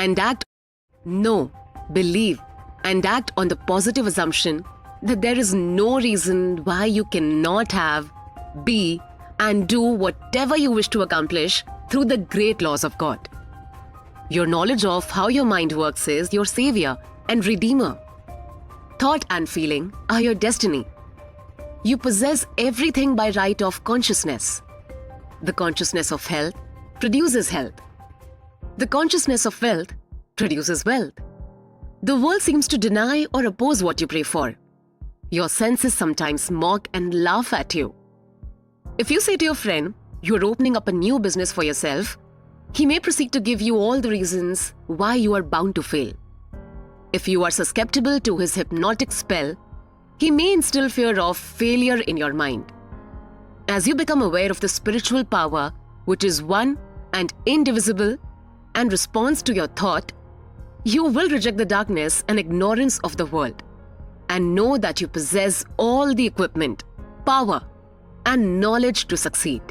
and act. Know, believe, and act on the positive assumption that there is no reason why you cannot have, be, and do whatever you wish to accomplish through the great laws of God. Your knowledge of how your mind works is your savior and redeemer. Thought and feeling are your destiny. You possess everything by right of consciousness. The consciousness of health produces health. The consciousness of wealth produces wealth. The world seems to deny or oppose what you pray for. Your senses sometimes mock and laugh at you. If you say to your friend, you are opening up a new business for yourself, he may proceed to give you all the reasons why you are bound to fail. If you are susceptible to his hypnotic spell, he may instill fear of failure in your mind. As you become aware of the spiritual power, which is one and indivisible, and responds to your thought, you will reject the darkness and ignorance of the world, and know that you possess all the equipment, power, and knowledge to succeed.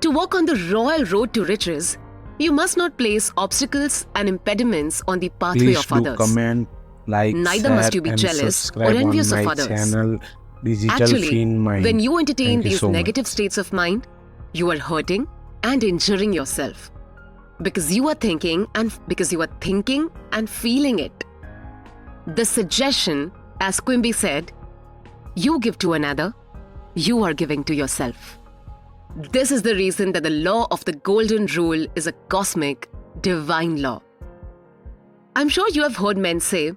To walk on the royal road to riches, you must not place obstacles and impediments on the pathway Please of do others. comment, like, Neither share, must you be and jealous subscribe or envious on of my others. channel, Digital Actually, Fiend Mind. when you entertain Thank you these so negative much. states of mind, you are hurting and injuring yourself. Because you are thinking and feeling it. The suggestion, as Quimby said, you give to another, you are giving to yourself. This is the reason that the law of the golden rule is a cosmic, divine law. I'm sure you have heard men say,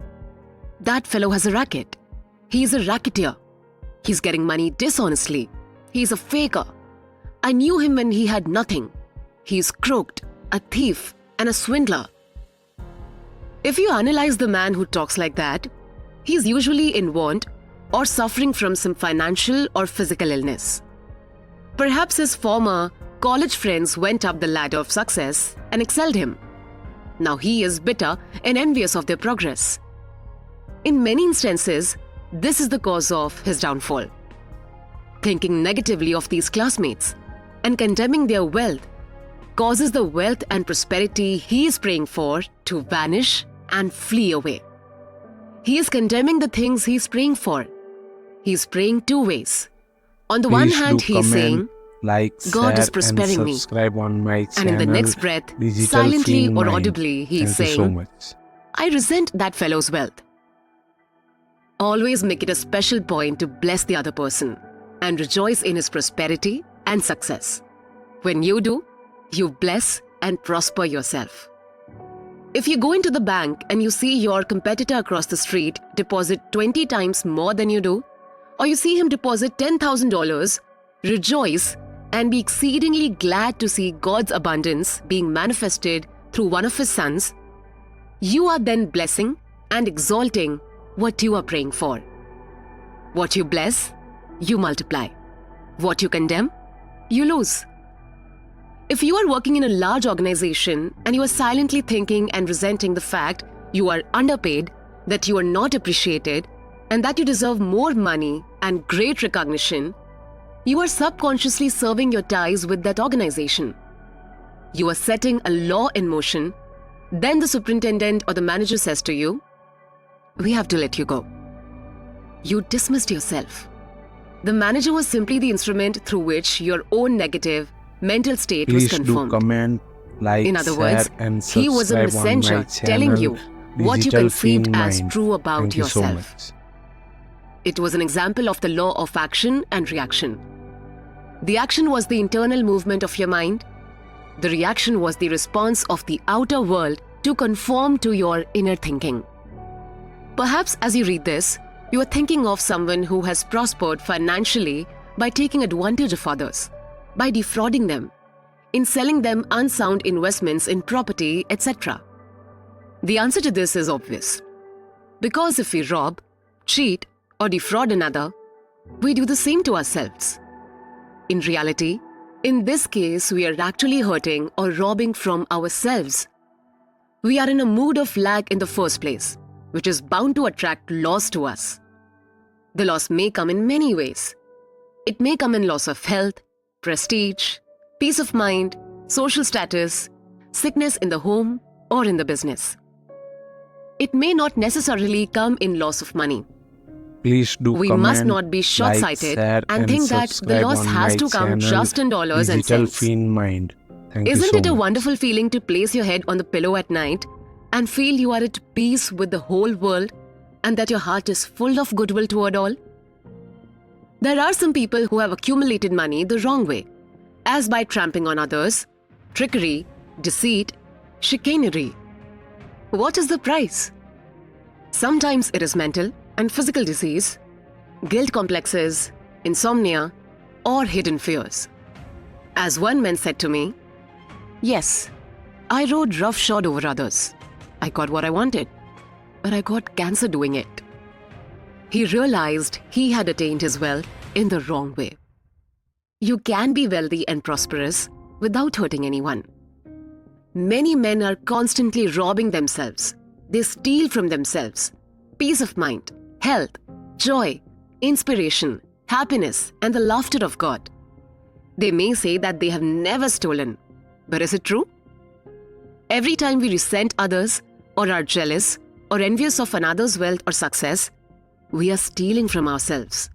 that fellow has a racket. He's a racketeer. He's getting money dishonestly. He's a faker. I knew him when he had nothing. He's crooked, a thief, and a swindler. If you analyze the man who talks like that, he's usually in want or suffering from some financial or physical illness. Perhaps his former college friends went up the ladder of success and excelled him. Now he is bitter and envious of their progress. In many instances, this is the cause of his downfall. Thinking negatively of these classmates and condemning their wealth causes the wealth and prosperity he is praying for to vanish and flee away. He is condemning the things he is praying for. He is praying two ways. On the one Please hand, do he is comment, saying, like, God share, is prospering and me. subscribe on my and channel, in the next breath, Digital silently Fiend or Mind. audibly, he is Thank you so saying, much. I resent that fellow's wealth. Always make it a special point to bless the other person and rejoice in his prosperity and success. When you do, you bless and prosper yourself. If you go into the bank and you see your competitor across the street deposit 20 times more than you do, or you see him deposit $10,000, rejoice and be exceedingly glad to see God's abundance being manifested through one of his sons. You are then blessing and exalting what you are praying for. What you bless, you multiply. What you condemn, you lose. If you are working in a large organization and you are silently thinking and resenting the fact you are underpaid, that you are not appreciated, and that you deserve more money and great recognition, you are subconsciously serving your ties with that organization. You are setting a law in motion. Then the superintendent or the manager says to you, we have to let you go. You dismissed yourself. The manager was simply the instrument through which your own negative mental state was Please do confirmed. comment, like, In other share, words, and he was a subscribe on my messenger telling channel, you what you Digital conceived Fiend as Mind. true about Thank you so yourself. much. It was an example of the law of action and reaction. The action was the internal movement of your mind. The reaction was the response of the outer world to conform to your inner thinking. Perhaps as you read this, you are thinking of someone who has prospered financially by taking advantage of others, by defrauding them, in selling them unsound investments in property, etc. The answer to this is obvious. Because if we rob, cheat, or defraud another, we do the same to ourselves. In reality, in this case, we are actually hurting or robbing from ourselves. We are in a mood of lack in the first place, which is bound to attract loss to us. The loss may come in many ways. It may come in loss of health, prestige, peace of mind, social status, sickness in the home, or in the business. It may not necessarily come in loss of money. Please do We comment, must not be like, short-sighted share, and think that the subscribe loss on has my to come channel, just in dollars and Digital cents. Fiend Mind. Thank you Isn't so it a much. wonderful feeling to place your head on the pillow at night and feel you are at peace with the whole world and that your heart is full of goodwill toward all? There are some people who have accumulated money the wrong way, as by trampling on others, trickery, deceit, chicanery. What is the price? Sometimes it is mental and physical disease, guilt complexes, insomnia, or hidden fears. As one man said to me, "Yes, I rode roughshod over others. I got what I wanted, but I got cancer doing it." He realized he had attained his wealth in the wrong way. You can be wealthy and prosperous without hurting anyone. Many men are constantly robbing themselves. They steal from themselves peace of mind, health, joy, inspiration, happiness, and the laughter of God. They may say that they have never stolen, but is it true? Every time we resent others, or are jealous, or envious of another's wealth or success, we are stealing from ourselves.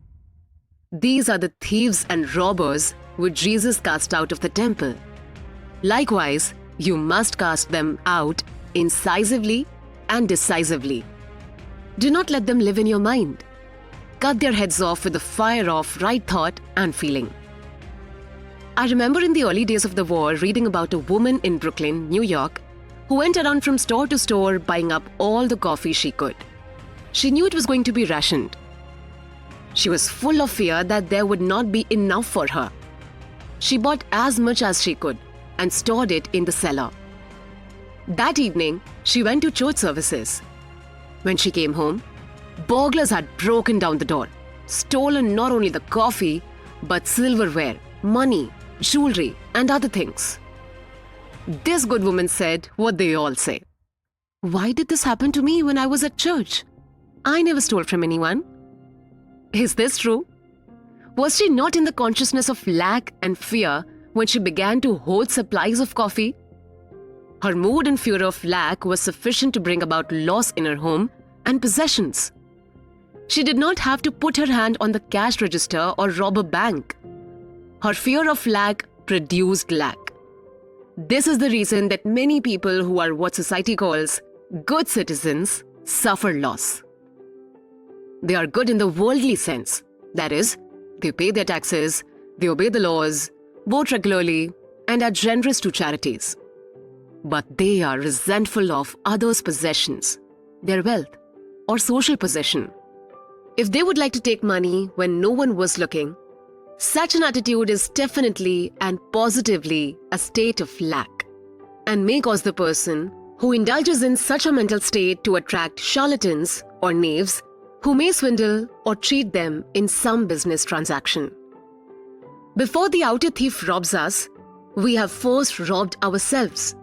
These are the thieves and robbers which Jesus cast out of the temple. Likewise, you must cast them out incisively and decisively. Do not let them live in your mind. Cut their heads off with the fire of right thought and feeling. I remember in the early days of the war reading about a woman in Brooklyn, New York, who went around from store to store buying up all the coffee she could. She knew it was going to be rationed. She was full of fear that there would not be enough for her. She bought as much as she could and stored it in the cellar. That evening, she went to church services. When she came home, burglars had broken down the door, stolen not only the coffee, but silverware, money, jewelry, and other things. This good woman said what they all say. "Why did this happen to me when I was at church? I never stole from anyone." Is this true? Was she not in the consciousness of lack and fear when she began to hoard supplies of coffee? Her mood and fear of lack was sufficient to bring about loss in her home and possessions. She did not have to put her hand on the cash register or rob a bank. Her fear of lack produced lack. This is the reason that many people who are what society calls good citizens suffer loss. They are good in the worldly sense. That is, they pay their taxes, they obey the laws, vote regularly, and are generous to charities. But they are resentful of others' possessions, their wealth, or social possession. If they would like to take money when no one was looking, such an attitude is definitely and positively a state of lack, and may cause the person who indulges in such a mental state to attract charlatans or knaves who may swindle or cheat them in some business transaction. Before the outer thief robs us, we have first robbed ourselves.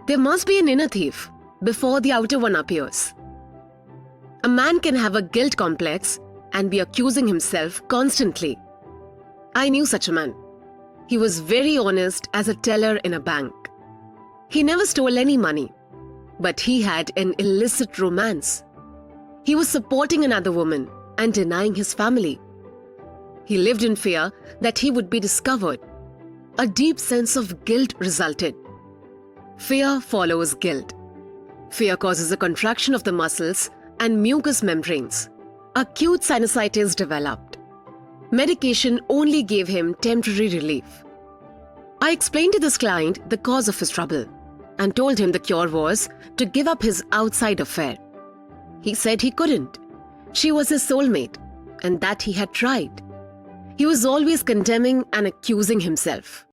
There must be an inner thief before the outer one appears. A man can have a guilt complex and be accusing himself constantly. I knew such a man. He was very honest as a teller in a bank. He never stole any money, but he had an illicit romance. He was supporting another woman and denying his family. He lived in fear that he would be discovered. A deep sense of guilt resulted. Fear follows guilt. Fear causes a contraction of the muscles and mucous membranes. Acute sinusitis developed. Medication only gave him temporary relief. I explained to this client the cause of his trouble and told him the cure was to give up his outside affair. He said he couldn't. She was his soulmate, and that he had tried. He was always condemning and accusing himself.